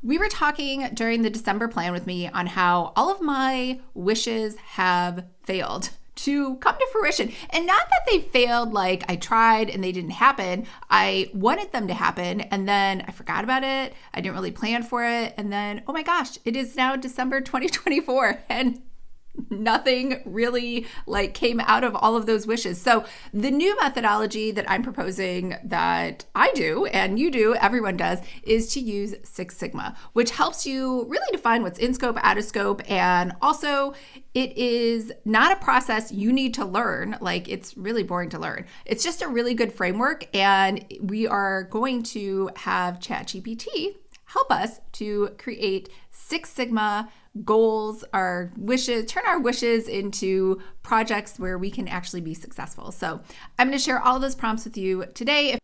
We were talking during the December plan with me on how all of my wishes have failed to come to fruition. And not that they failed like I tried and they didn't happen. I wanted them to happen and then I forgot about it. I didn't really plan for it. And then, oh my gosh, it is now December 2024 and nothing really like came out of all of those wishes. So the new methodology that I'm proposing that I do and you do, everyone does, is to use Six Sigma, which helps you really define what's in scope, out of scope. And also it is not a process you need to learn. Like it's really boring to learn. It's just a really good framework. And we are going to have ChatGPT help us to create Six Sigma goals, our wishes, turn our wishes into projects where we can actually be successful. So I'm going to share all of those prompts with you today.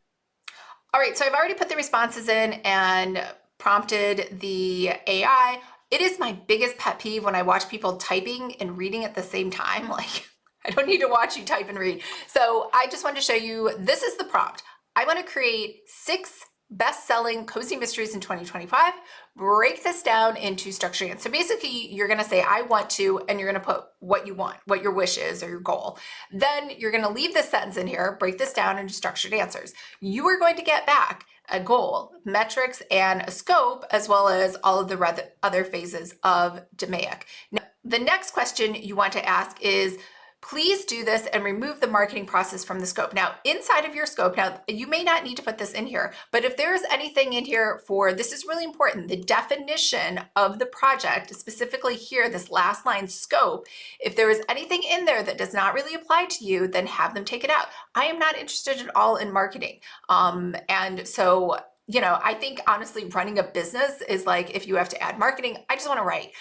All right, so I've already put the responses in and prompted the AI. It is my biggest pet peeve when I watch people typing and reading at the same time. Like, I don't need to watch you type and read. So I just wanted to show you, this is the prompt. I want to create 6 best-selling cozy mysteries in 2025. Break this down into structured answers. So basically, you're going to say, I want to, and you're going to put what you want, what your wish is or your goal. Then you're going to leave this sentence in here, break this down into structured answers. You are going to get back a goal, metrics, and a scope, as well as all of the other phases of DMAIC. Now, the next question you want to ask is, please do this and remove the marketing process from the scope. Now, inside of your scope, now you may not need to put this in here, but if there's anything in here for, this is really important, the definition of the project, specifically here, this last line scope, if there is anything in there that does not really apply to you, then have them take it out. I am not interested at all in marketing. And so, I think honestly, running a business is like, if you have to add marketing, I just want to write.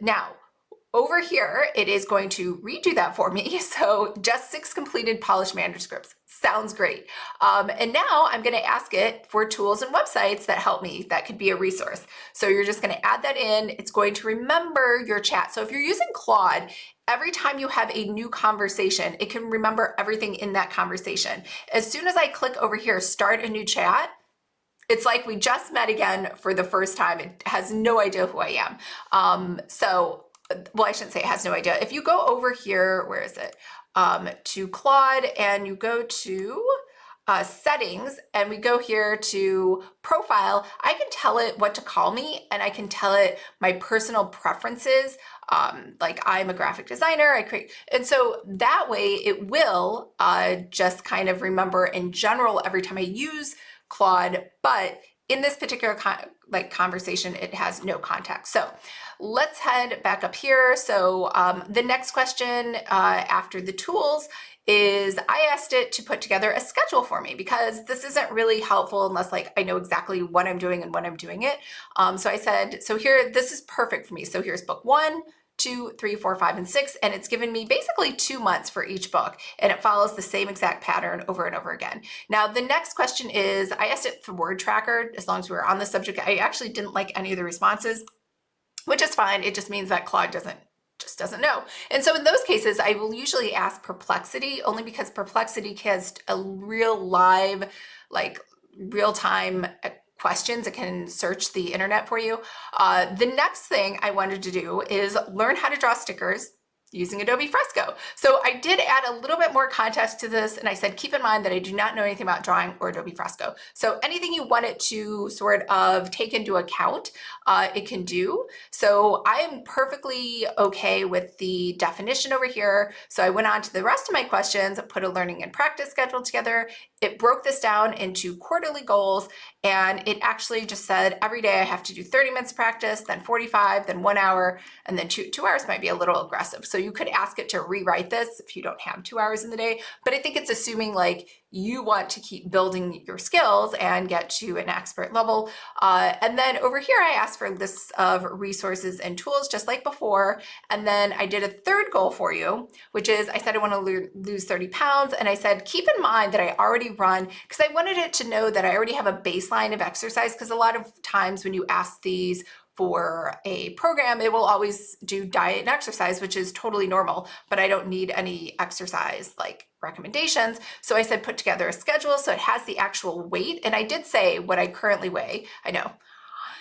Now, over here, it is going to redo that for me. So just 6 completed polished manuscripts. Sounds great. And now I'm going to ask it for tools and websites that help me. That could be a resource. So you're just going to add that in. It's going to remember your chat. So if you're using Claude, every time you have a new conversation, it can remember everything in that conversation. As soon as I click over here, start a new chat, it's like we just met again for the first time. It has no idea who I am. Well, I shouldn't say it has no idea. If you go over here, where is it? To Claude, and you go to settings, and we go here to profile, I can tell it what to call me, and I can tell it my personal preferences. Like I'm a graphic designer, and so that way it will just kind of remember in general every time I use Claude, but in this particular conversation, it has no context. So let's head back up here. So the next question after the tools is I asked it to put together a schedule for me, because this isn't really helpful unless I know exactly what I'm doing and when I'm doing it. So I said, so here, this is perfect for me. So here's book 1, 2, 3, 4, 5, and 6, and it's given me basically 2 months for each book, and it follows the same exact pattern over and over again. Now, the next question is, I asked it for word tracker, as long as we were on the subject. I actually didn't like any of the responses, which is fine. It just means that Claude just doesn't know. And so in those cases, I will usually ask Perplexity, only because Perplexity has a real live, real-time questions. It can search the internet for you. The next thing I wanted to do is learn how to draw stickers using Adobe Fresco. So I did add a little bit more context to this, and I said, keep in mind that I do not know anything about drawing or Adobe Fresco. So anything you want it to sort of take into account, it can do. So I am perfectly okay with the definition over here. So I went on to the rest of my questions, put a learning and practice schedule together. It broke this down into quarterly goals, and it actually just said every day I have to do 30 minutes of practice, then 45, then 1 hour, and then 2 hours might be a little aggressive. So you could ask it to rewrite this if you don't have 2 hours in the day, but I think it's assuming you want to keep building your skills and get to an expert level. And then over here, I asked for lists of resources and tools just like before. And then I did a third goal for you, which is I said I want to lose 30 pounds. And I said, keep in mind that I already run, because I wanted it to know that I already have a baseline of exercise, because a lot of times when you ask these for a program, it will always do diet and exercise, which is totally normal, but I don't need any exercise recommendations. So I said, put together a schedule so it has the actual weight. And I did say what I currently weigh. I know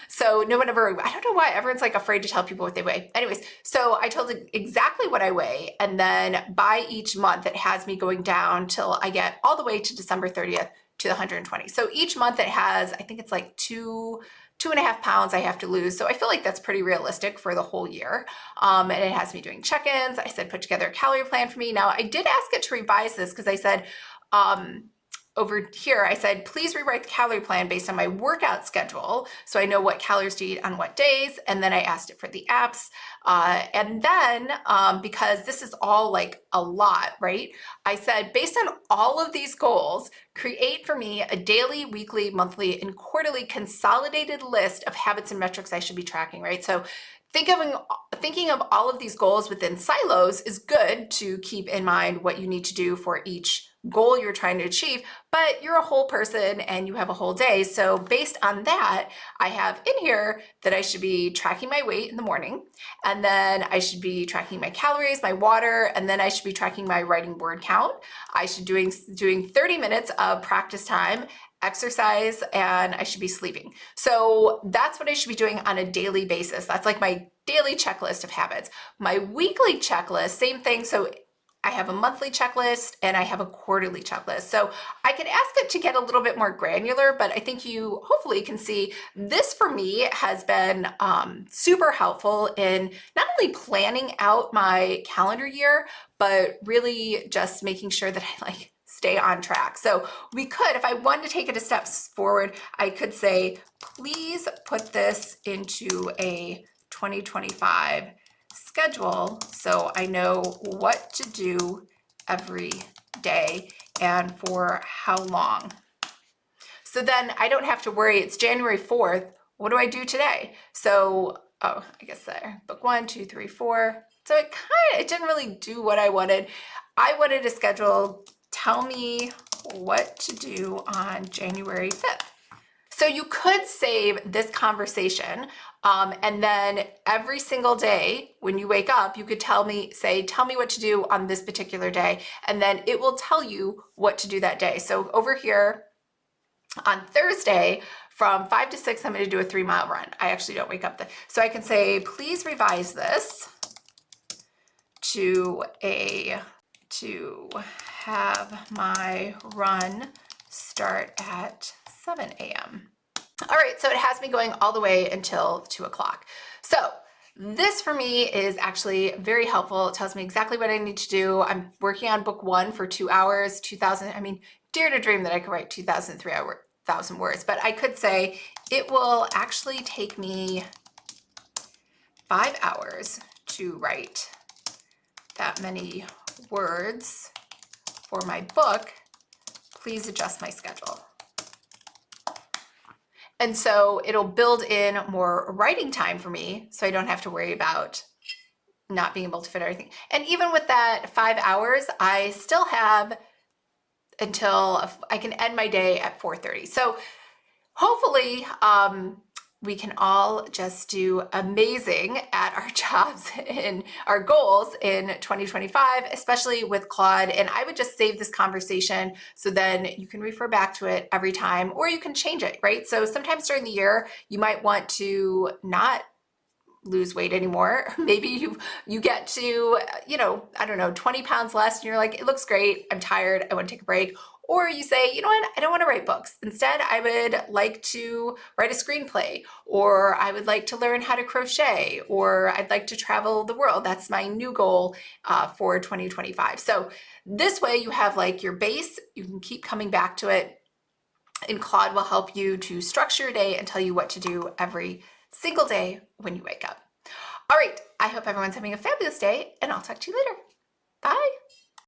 So no one ever, I don't know why everyone's like afraid to tell people what they weigh. Anyways, so I told it exactly what I weigh. And then by each month, it has me going down till I get all the way to December 30th to the 120. So each month it has, I think it's like 2.5 pounds I have to lose. So I feel like that's pretty realistic for the whole year. And it has me doing check-ins. I said, put together a calorie plan for me. Now I did ask it to revise this because I said, over here, I said, please rewrite the calorie plan based on my workout schedule so I know what calories to eat on what days. And then I asked it for the apps. And then, because this is all like a lot, right? I said, based on all of these goals, create for me a daily, weekly, monthly, and quarterly consolidated list of habits and metrics I should be tracking, right? So thinking of all of these goals within silos is good to keep in mind what you need to do for each goal you're trying to achieve, but you're a whole person and you have a whole day. So based on that, I have in here that I should be tracking my weight in the morning, and then I should be tracking my calories, my water, and then I should be tracking my writing word count. I should doing 30 minutes of practice time, exercise, and I should be sleeping. So that's what I should be doing on a daily basis. That's like my daily checklist of habits. My weekly checklist, same thing. So I have a monthly checklist and I have a quarterly checklist. So I could ask it to get a little bit more granular, but I think you hopefully can see this for me has been super helpful in not only planning out my calendar year, but really just making sure that I like stay on track. So we could, if I wanted to take it a step forward, I could say, please put this into a 2025 schedule so I know what to do every day and for how long. So then I don't have to worry, it's January 4th, what do I do today? So, I guess there, book 1, 2, 3, 4. So it didn't really do what I wanted. I wanted a schedule, tell me what to do on January 5th. So you could save this conversation, and then every single day when you wake up, you could tell me what to do on this particular day, and then it will tell you what to do that day. So over here on Thursday, from 5 to 6, I'm going to do a 3-mile run. I actually don't wake up so I can say, please revise this to have my run start at 7 a.m. All right, so it has me going all the way until 2 o'clock. So this for me is actually very helpful. It tells me exactly what I need to do. I'm working on book 1 for 2 hours, 2,000. I mean, dare to dream that I could write 2,000 words, but I could say it will actually take me 5 hours to write that many words for my book. Please adjust my schedule. And so it'll build in more writing time for me so I don't have to worry about not being able to fit everything. And even with that 5 hours, I still have until I can end my day at 4:30. So hopefully we can all just do amazing at our jobs and our goals in 2025, especially with Claude. And I would just save this conversation so then you can refer back to it every time, or you can change it, right? So sometimes during the year, you might want to not lose weight anymore. Maybe you get to, I don't know, 20 pounds less and you're like, it looks great. I'm tired. I want to take a break. Or you say, you know what, I don't want to write books. Instead, I would like to write a screenplay, or I would like to learn how to crochet, or I'd like to travel the world. That's my new goal for 2025. So this way you have like your base, you can keep coming back to it, and Claude will help you to structure your day and tell you what to do every single day when you wake up. All right, I hope everyone's having a fabulous day, and I'll talk to you later. Bye.